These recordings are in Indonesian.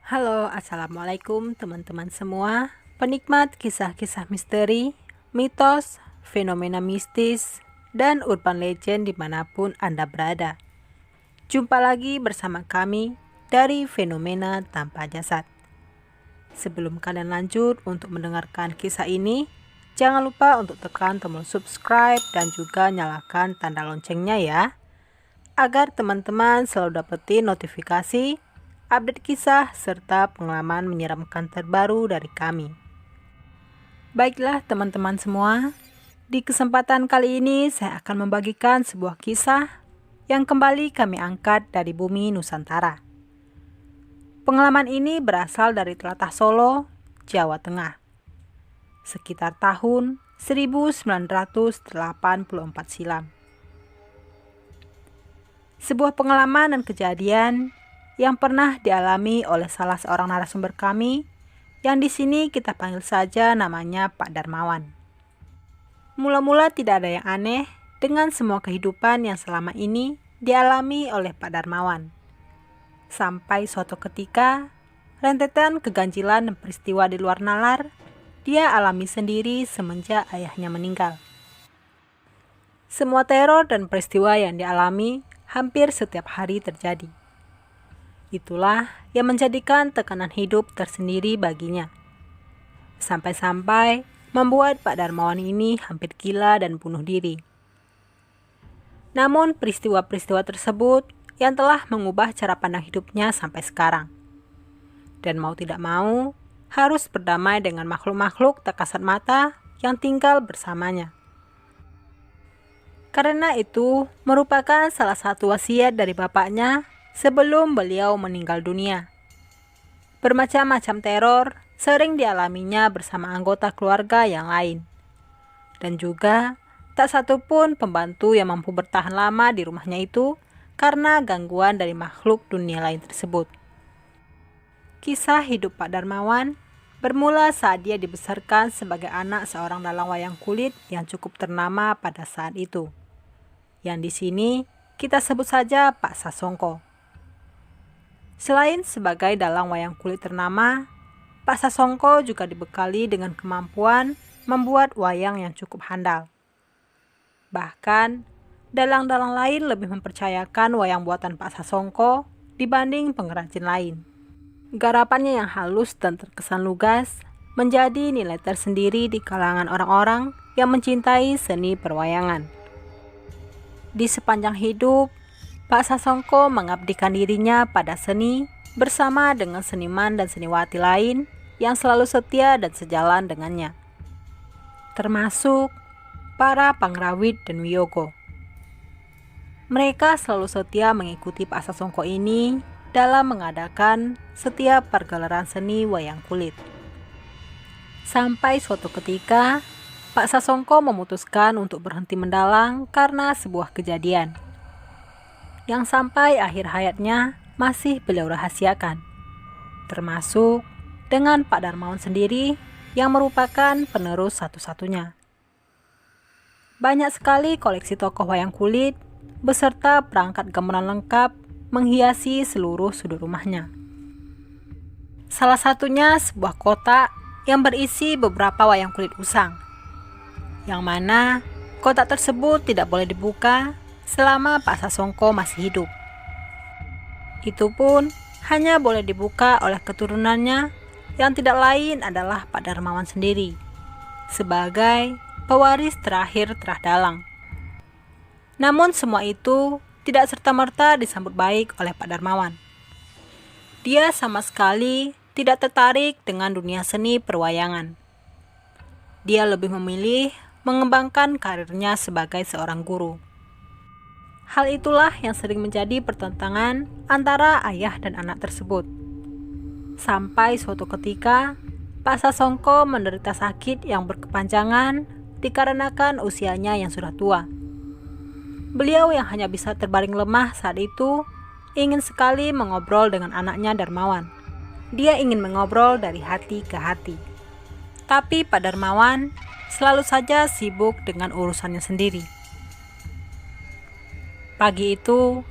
Halo, assalamualaikum teman-teman semua, penikmat kisah-kisah misteri, mitos, fenomena mistis, dan urban legend dimanapun Anda berada. Jumpa lagi bersama kami dari Fenomena Tanpa Jasad. Sebelum kalian lanjut untuk mendengarkan kisah ini, jangan lupa untuk tekan tombol subscribe dan juga nyalakan tanda loncengnya ya, agar teman-teman selalu dapetin notifikasi update kisah, serta pengalaman menyeramkan terbaru dari kami. Baiklah teman-teman semua, di kesempatan kali ini saya akan membagikan sebuah kisah yang kembali kami angkat dari bumi Nusantara. Pengalaman ini berasal dari Tlatah Solo, Jawa Tengah. Sekitar tahun 1984 silam. Sebuah pengalaman dan kejadian yang pernah dialami oleh salah seorang narasumber kami, yang di sini kita panggil saja namanya Pak Darmawan. Mula-mula tidak ada yang aneh dengan semua kehidupan yang selama ini dialami oleh Pak Darmawan. Sampai suatu ketika, rentetan keganjilan dan peristiwa di luar nalar dia alami sendiri semenjak ayahnya meninggal. Semua teror dan peristiwa yang dialami hampir setiap hari terjadi. Itulah yang menjadikan tekanan hidup tersendiri baginya. Sampai-sampai membuat Pak Darmawan ini hampir gila dan bunuh diri. Namun peristiwa-peristiwa tersebut yang telah mengubah cara pandang hidupnya sampai sekarang. Dan mau tidak mau, harus berdamai dengan makhluk-makhluk tak kasat mata yang tinggal bersamanya. Karena itu merupakan salah satu wasiat dari bapaknya sebelum beliau meninggal dunia. Bermacam-macam teror sering dialaminya bersama anggota keluarga yang lain. Dan juga tak satu pun pembantu yang mampu bertahan lama di rumahnya itu karena gangguan dari makhluk dunia lain tersebut. Kisah hidup Pak Darmawan bermula saat dia dibesarkan sebagai anak seorang dalang wayang kulit yang cukup ternama pada saat itu. Yang di sini kita sebut saja Pak Sasongko. Selain sebagai dalang wayang kulit ternama, Pak Sasongko juga dibekali dengan kemampuan membuat wayang yang cukup handal. Bahkan, dalang-dalang lain lebih mempercayakan wayang buatan Pak Sasongko dibanding pengrajin lain. Garapannya yang halus dan terkesan lugas menjadi nilai tersendiri di kalangan orang-orang yang mencintai seni perwayangan. Di sepanjang hidup, Pak Sasongko mengabdikan dirinya pada seni bersama dengan seniman dan seniwati lain yang selalu setia dan sejalan dengannya, termasuk para pangrawit dan wiyogo. Mereka selalu setia mengikuti Pak Sasongko ini dalam mengadakan setiap pergelaran seni wayang kulit. Sampai suatu ketika, Pak Sasongko memutuskan untuk berhenti mendalang karena sebuah kejadian yang sampai akhir hayatnya masih beliau rahasiakan, termasuk dengan Pak Darmawan sendiri yang merupakan penerus satu-satunya. Banyak sekali koleksi tokoh wayang kulit beserta perangkat gamelan lengkap menghiasi seluruh sudut rumahnya. Salah satunya sebuah kotak yang berisi beberapa wayang kulit usang, yang mana kotak tersebut tidak boleh dibuka selama Pak Sasongko masih hidup. Itu pun hanya boleh dibuka oleh keturunannya yang tidak lain adalah Pak Darmawan sendiri, sebagai pewaris terakhir Trah Dalang. Namun semua itu tidak serta-merta disambut baik oleh Pak Darmawan. Dia sama sekali tidak tertarik dengan dunia seni perwayangan. Dia lebih memilih mengembangkan karirnya sebagai seorang guru. Hal itulah yang sering menjadi pertentangan antara ayah dan anak tersebut. Sampai suatu ketika, Pak Sasongko menderita sakit yang berkepanjangan dikarenakan usianya yang sudah tua. Beliau yang hanya bisa terbaring lemah saat itu ingin sekali mengobrol dengan anaknya Darmawan. Dia ingin mengobrol dari hati ke hati. Tapi Pak Darmawan selalu saja sibuk dengan urusannya sendiri. Pagi itu,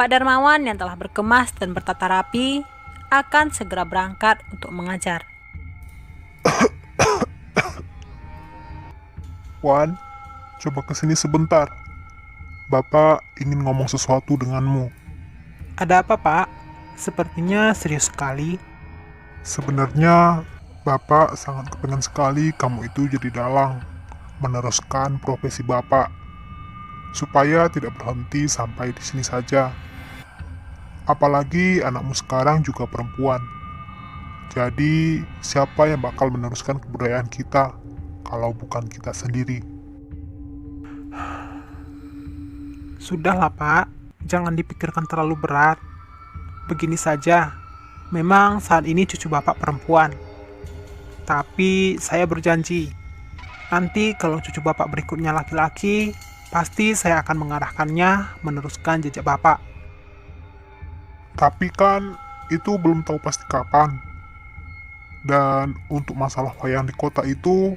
Pak Darmawan yang telah berkemas dan bertata rapi akan segera berangkat untuk mengajar. Wan, coba kesini sebentar. Bapak ingin ngomong sesuatu denganmu. Ada apa, Pak? Sepertinya serius sekali. Sebenarnya, Bapak sangat kepengen sekali kamu itu jadi dalang, meneruskan profesi Bapak, supaya tidak berhenti sampai di sini saja. Apalagi anakmu sekarang juga perempuan. Jadi, siapa yang bakal meneruskan kebudayaan kita, kalau bukan kita sendiri? Sudahlah, Pak. Jangan dipikirkan terlalu berat. Begini saja. Memang saat ini cucu Bapak perempuan. Tapi saya berjanji, nanti kalau cucu Bapak berikutnya laki-laki, pasti saya akan mengarahkannya meneruskan jejak Bapak. Tapi kan, itu belum tahu pasti kapan. Dan untuk masalah wayang di kota itu,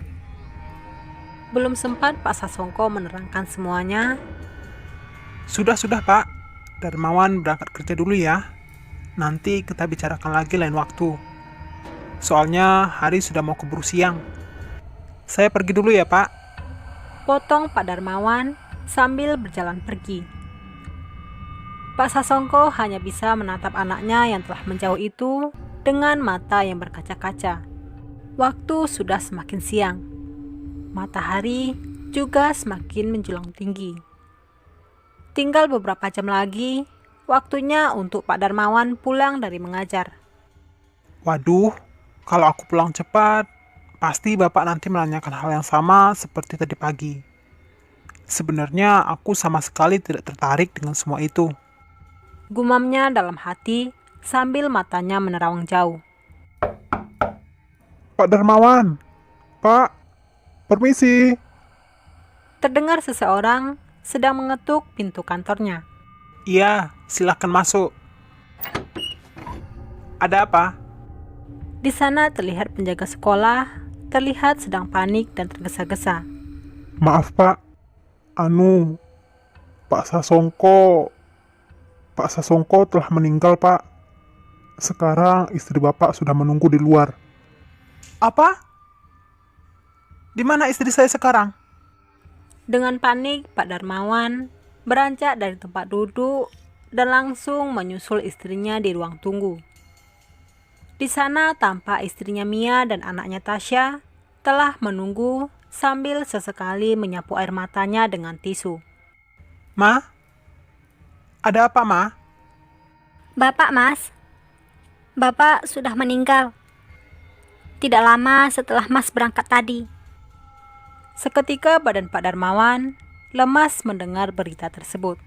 Belum sempat Pak Sasongko menerangkan semuanya, Sudah, Pak. Darmawan berangkat kerja dulu ya. Nanti kita bicarakan lagi lain waktu. Soalnya hari sudah mau keburu siang. Saya pergi dulu ya, Pak. potong Pak Darmawan sambil berjalan pergi. Pak Sasongko hanya bisa menatap anaknya yang telah menjauh itu dengan mata yang berkaca-kaca. Waktu sudah semakin siang. Matahari juga semakin menjulang tinggi. Tinggal beberapa jam lagi, waktunya untuk Pak Darmawan pulang dari mengajar. Waduh, kalau aku pulang cepat, pasti Bapak nanti menanyakan hal yang sama seperti tadi pagi. Sebenarnya aku sama sekali tidak tertarik dengan semua itu. Gumamnya dalam hati sambil matanya menerawang jauh. Pak Darmawan, Pak, permisi. Terdengar seseorang sedang mengetuk pintu kantornya. Iya, silahkan masuk. Ada apa? Di sana terlihat penjaga sekolah, terlihat sedang panik dan tergesa-gesa. Maaf Pak, Pak Sasongko telah meninggal Pak. Sekarang istri Bapak sudah menunggu di luar. Apa? Di mana istri saya sekarang? Dengan panik, Pak Darmawan beranjak dari tempat duduk dan langsung menyusul istrinya di ruang tunggu. Di sana tampak istrinya Mia dan anaknya Tasya telah menunggu sambil sesekali menyapu air matanya dengan tisu. Ma? Ada apa, Ma? Bapak, Mas. Bapak sudah meninggal. Tidak lama setelah Mas berangkat tadi. Seketika badan Pak Darmawan lemas mendengar berita tersebut.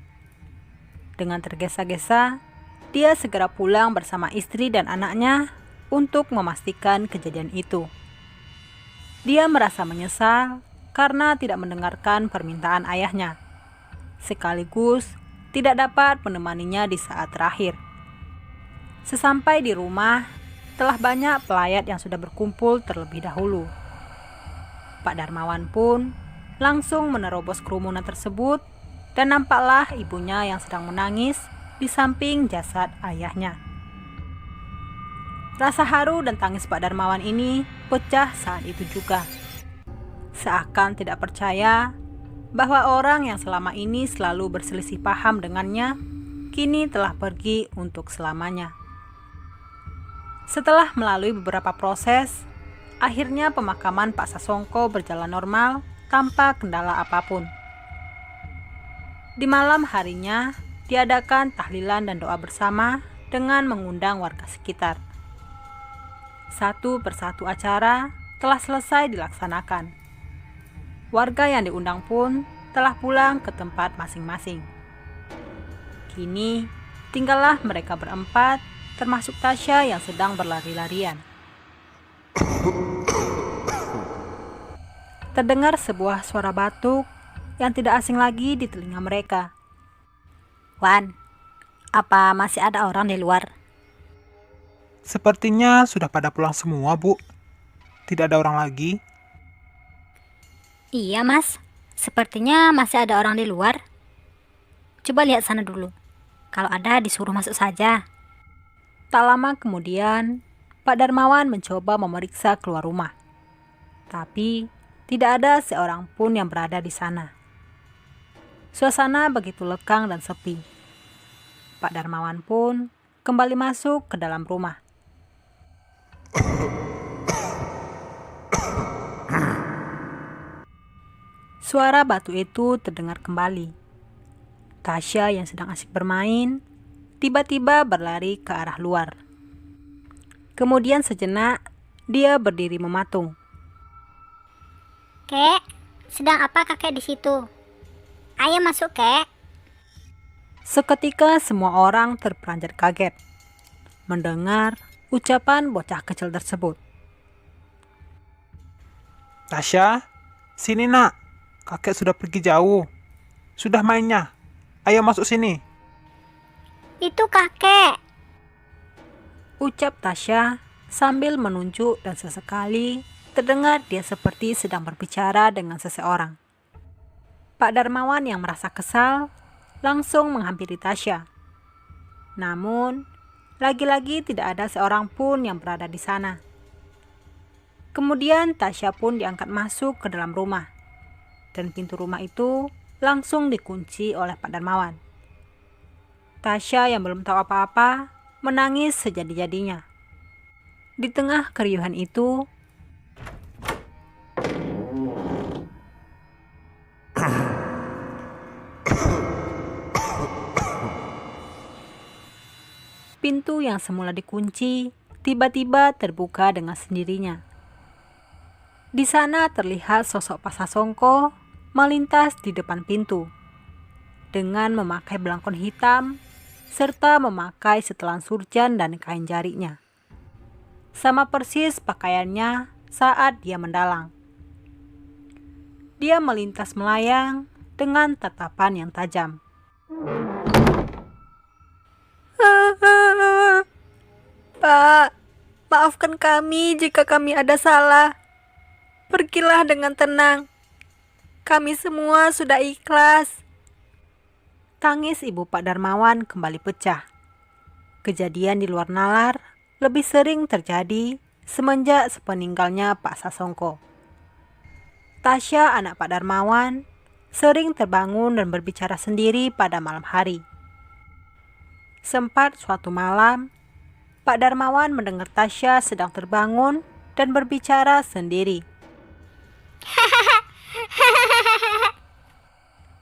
Dengan tergesa-gesa, dia segera pulang bersama istri dan anaknya untuk memastikan kejadian itu. Dia merasa menyesal karena tidak mendengarkan permintaan ayahnya, sekaligus tidak dapat menemaninya di saat terakhir. Sesampai di rumah, telah banyak pelayat yang sudah berkumpul terlebih dahulu. Pak Darmawan pun langsung menerobos kerumunan tersebut dan nampaklah ibunya yang sedang menangis di samping jasad ayahnya. Rasa haru dan tangis Pak Darmawan ini pecah saat itu juga. Seakan tidak percaya bahwa orang yang selama ini selalu berselisih paham dengannya, kini telah pergi untuk selamanya. Setelah melalui beberapa proses, akhirnya pemakaman Pak Sasongko berjalan normal tanpa kendala apapun. Di malam harinya, diadakan tahlilan dan doa bersama dengan mengundang warga sekitar. Satu persatu acara telah selesai dilaksanakan. Warga yang diundang pun telah pulang ke tempat masing-masing. Kini, tinggallah mereka berempat, termasuk Tasya yang sedang berlari-larian. Terdengar sebuah suara batuk yang tidak asing lagi di telinga mereka. Wan, apa masih ada orang di luar? Sepertinya sudah pada pulang semua, Bu. Tidak ada orang lagi. Iya, Mas. Sepertinya masih ada orang di luar. Coba lihat sana dulu. Kalau ada, disuruh masuk saja. Tak lama kemudian, Pak Darmawan mencoba memeriksa keluar rumah. Tapi tidak ada seorang pun yang berada di sana. Suasana begitu lekang dan sepi. Pak Darmawan pun kembali masuk ke dalam rumah. Suara batu itu terdengar kembali. Tasya yang sedang asik bermain tiba-tiba berlari ke arah luar. Kemudian sejenak dia berdiri mematung. Kek, sedang apa kakek di situ? Ayo masuk, Kek. Seketika semua orang terperanjat kaget mendengar ucapan bocah kecil tersebut. Tasya, sini nak. Kakek sudah pergi jauh. Sudah mainnya. Ayo masuk sini. Itu kakek. Ucap Tasya sambil menunjuk dan sesekali terdengar dia seperti sedang berbicara dengan seseorang. Pak Darmawan yang merasa kesal langsung menghampiri Tasya. Namun, lagi-lagi tidak ada seorang pun yang berada di sana. Kemudian Tasya pun diangkat masuk ke dalam rumah. Dan pintu rumah itu langsung dikunci oleh Pak Darmawan. Tasya yang belum tahu apa-apa menangis sejadi-jadinya. Di tengah keriuhan itu, pintu yang semula dikunci tiba-tiba terbuka dengan sendirinya. Di sana terlihat sosok Pak Sasongko melintas di depan pintu dengan memakai belangkon hitam serta memakai setelan surjan dan kain jarinya. Sama persis pakaiannya saat dia mendalang. Dia melintas melayang dengan tatapan yang tajam. Pak, maafkan kami jika kami ada salah. Pergilah dengan tenang. Kami semua sudah ikhlas. Tangis ibu Pak Darmawan kembali pecah. Kejadian di luar nalar lebih sering terjadi semenjak sepeninggalnya Pak Sasongko. Tasya, anak Pak Darmawan, sering terbangun dan berbicara sendiri pada malam hari. Sempat suatu malam, Pak Darmawan mendengar Tasya sedang terbangun dan berbicara sendiri.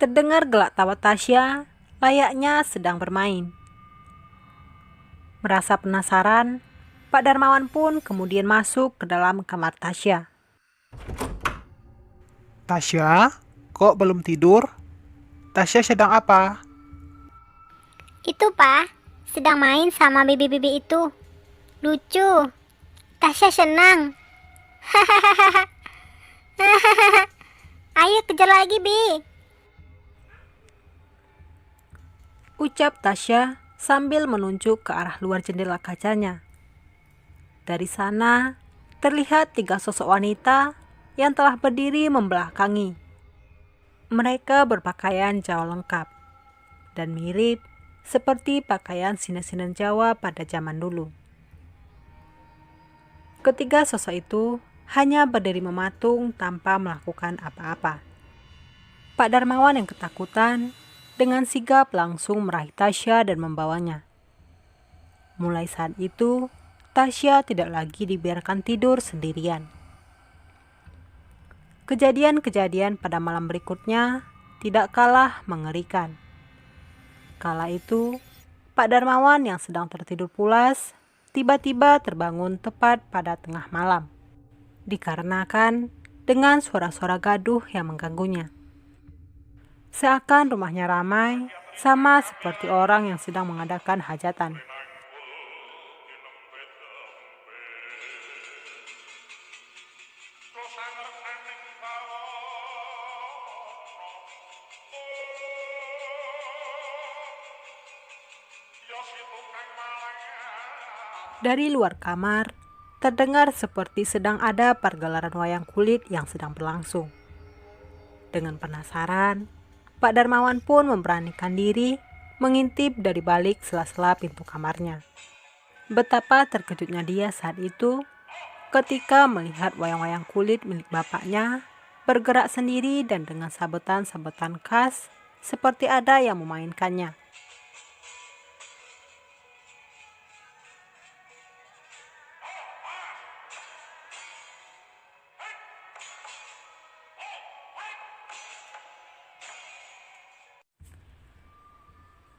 Terdengar gelak tawa Tasya layaknya sedang bermain. Merasa penasaran, Pak Darmawan pun kemudian masuk ke dalam kamar Tasya. Tasya, kok belum tidur? Tasya sedang apa? Itu, Pak. Sedang main sama bibi-bibi itu. Lucu. Tasya senang. Ayo kejar lagi, Bi. Ucap Tasya sambil menunjuk ke arah luar jendela kacanya. Dari sana terlihat 3 sosok wanita yang telah berdiri membelakangi. Mereka berpakaian Jawa lengkap dan mirip seperti pakaian sinen-sinen Jawa pada zaman dulu. Ketiga sosok itu hanya berdiri mematung tanpa melakukan apa-apa. Pak Darmawan yang ketakutan dengan sigap langsung meraih Tasya dan membawanya. Mulai saat itu, Tasya tidak lagi dibiarkan tidur sendirian. Kejadian-kejadian pada malam berikutnya tidak kalah mengerikan. Kala itu, Pak Darmawan yang sedang tertidur pulas tiba-tiba terbangun tepat pada tengah malam, dikarenakan dengan suara-suara gaduh yang mengganggunya. Seakan rumahnya ramai, sama seperti orang yang sedang mengadakan hajatan. Dari luar kamar, terdengar seperti sedang ada pergelaran wayang kulit yang sedang berlangsung. Dengan penasaran, Pak Darmawan pun memberanikan diri mengintip dari balik sela-sela pintu kamarnya. Betapa terkejutnya dia saat itu ketika melihat wayang-wayang kulit milik bapaknya bergerak sendiri dan dengan sabetan-sabetan khas seperti ada yang memainkannya.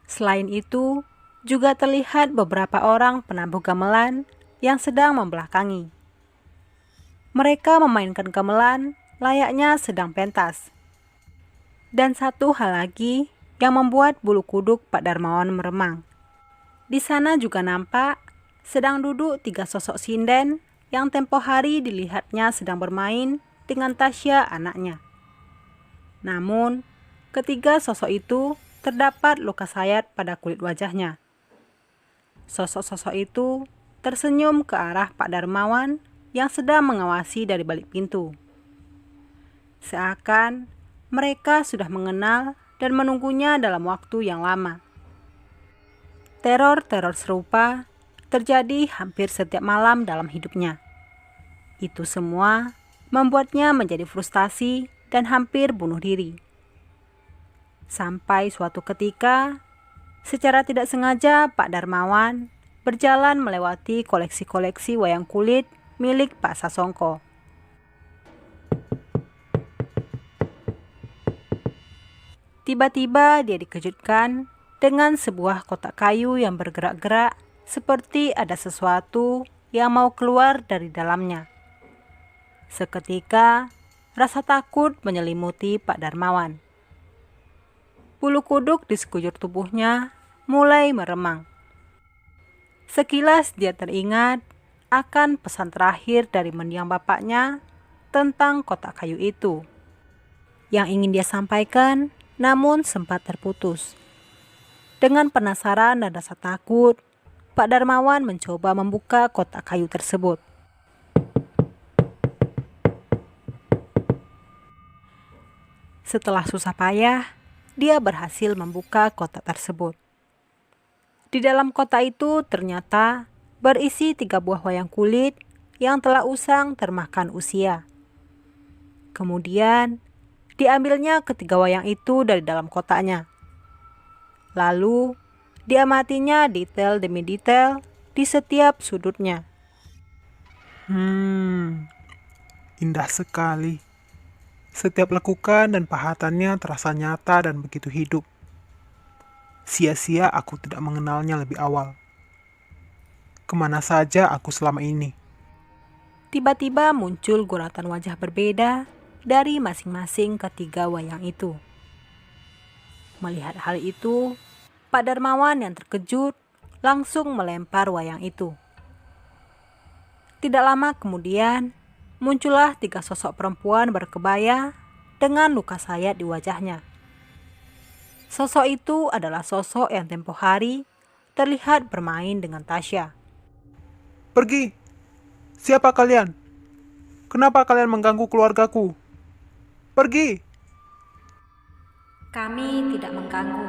Selain itu, juga terlihat beberapa orang penabuh gamelan yang sedang membelakangi. Mereka memainkan gamelan layaknya sedang pentas. Dan satu hal lagi yang membuat bulu kuduk Pak Darmawan meremang. Di sana juga nampak sedang duduk 3 sosok sinden yang tempo hari dilihatnya sedang bermain dengan Tasya anaknya. Namun, ketiga sosok itu terdapat luka sayat pada kulit wajahnya. Sosok-sosok itu tersenyum ke arah Pak Darmawan yang sedang mengawasi dari balik pintu. Seakan mereka sudah mengenal dan menunggunya dalam waktu yang lama. Teror-teror serupa terjadi hampir setiap malam dalam hidupnya. Itu semua membuatnya menjadi frustasi dan hampir bunuh diri. Sampai suatu ketika, secara tidak sengaja Pak Darmawan berjalan melewati koleksi-koleksi wayang kulit milik Pak Sasongko. Tiba-tiba dia dikejutkan dengan sebuah kotak kayu yang bergerak-gerak seperti ada sesuatu yang mau keluar dari dalamnya. Seketika, rasa takut menyelimuti Pak Darmawan. Bulu kuduk di sekujur tubuhnya mulai meremang. Sekilas dia teringat akan pesan terakhir dari mendiang bapaknya tentang kotak kayu itu. Yang ingin dia sampaikan namun sempat terputus. Dengan penasaran dan rasa takut, Pak Darmawan mencoba membuka kotak kayu tersebut. Setelah susah payah, dia berhasil membuka kotak tersebut. Di dalam kotak itu ternyata berisi 3 buah wayang kulit yang telah usang termakan usia. Kemudian, diambilnya ketiga wayang itu dari dalam kotaknya. Lalu, diamatinya detail demi detail di setiap sudutnya. Indah sekali. Setiap lekukan dan pahatannya terasa nyata dan begitu hidup. Sia-sia aku tidak mengenalnya lebih awal. Kemana saja aku selama ini? Tiba-tiba muncul guratan wajah berbeda dari masing-masing ketiga wayang itu. Melihat hal itu, Pak Darmawan yang terkejut langsung melempar wayang itu. Tidak lama kemudian, muncullah 3 sosok perempuan berkebaya dengan luka sayat di wajahnya. Sosok itu adalah sosok yang tempo hari terlihat bermain dengan Tasya. Pergi! Siapa kalian? Kenapa kalian mengganggu keluargaku? Pergi! Kami tidak mengganggu.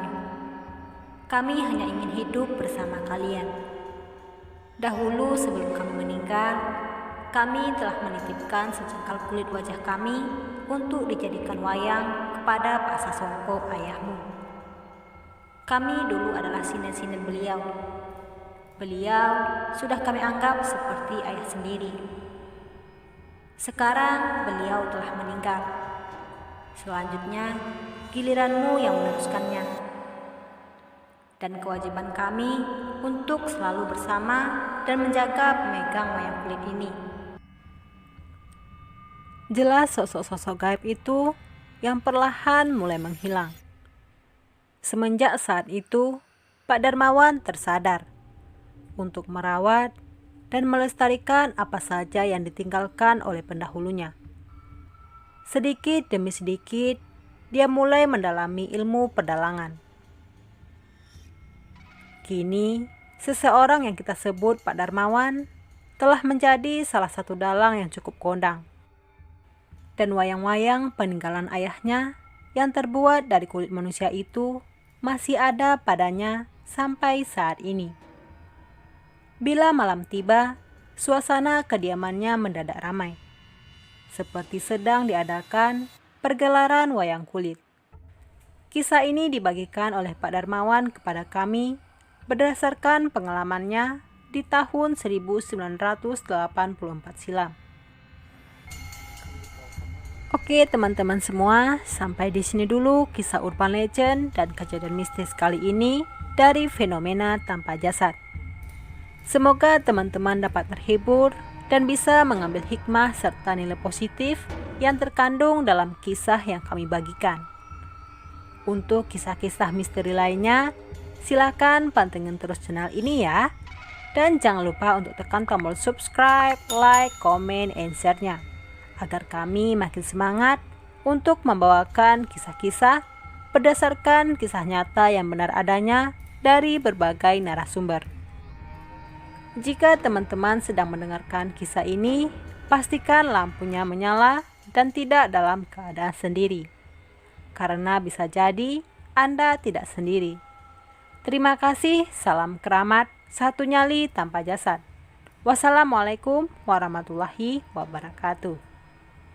Kami hanya ingin hidup bersama kalian. Dahulu sebelum kami meninggal, kami telah menitipkan secengkal kulit wajah kami untuk dijadikan wayang kepada Pak Sasongko ayahmu. Kami dulu adalah sinden-sinden beliau. Beliau sudah kami anggap seperti ayah sendiri. Sekarang beliau telah meninggal. Selanjutnya, giliranmu yang meneruskannya. Dan kewajiban kami untuk selalu bersama dan menjaga pemegang wayang kulit ini. Jelas sosok-sosok gaib itu yang perlahan mulai menghilang. Semenjak saat itu, Pak Darmawan tersadar untuk merawat dan melestarikan apa saja yang ditinggalkan oleh pendahulunya. Sedikit demi sedikit, dia mulai mendalami ilmu pedalangan. Kini, seseorang yang kita sebut Pak Darmawan telah menjadi salah satu dalang yang cukup kondang. Dan wayang-wayang peninggalan ayahnya yang terbuat dari kulit manusia itu masih ada padanya sampai saat ini. Bila malam tiba, suasana kediamannya mendadak ramai, seperti sedang diadakan pergelaran wayang kulit. Kisah ini dibagikan oleh Pak Darmawan kepada kami berdasarkan pengalamannya di tahun 1984 silam. Oke teman-teman semua, sampai di sini dulu kisah urban legend dan kejadian mistis kali ini dari fenomena tanpa jasad. Semoga teman-teman dapat terhibur dan bisa mengambil hikmah serta nilai positif yang terkandung dalam kisah yang kami bagikan. Untuk kisah-kisah misteri lainnya, silakan pantengin terus channel ini ya. Dan jangan lupa untuk tekan tombol subscribe, like, comment, and share-nya, agar kami makin semangat untuk membawakan kisah-kisah berdasarkan kisah nyata yang benar adanya dari berbagai narasumber. Jika teman-teman sedang mendengarkan kisah ini, pastikan lampunya menyala dan tidak dalam keadaan sendiri, karena bisa jadi Anda tidak sendiri. Terima kasih, salam keramat, satu nyali tanpa jasad. Wassalamualaikum warahmatullahi wabarakatuh.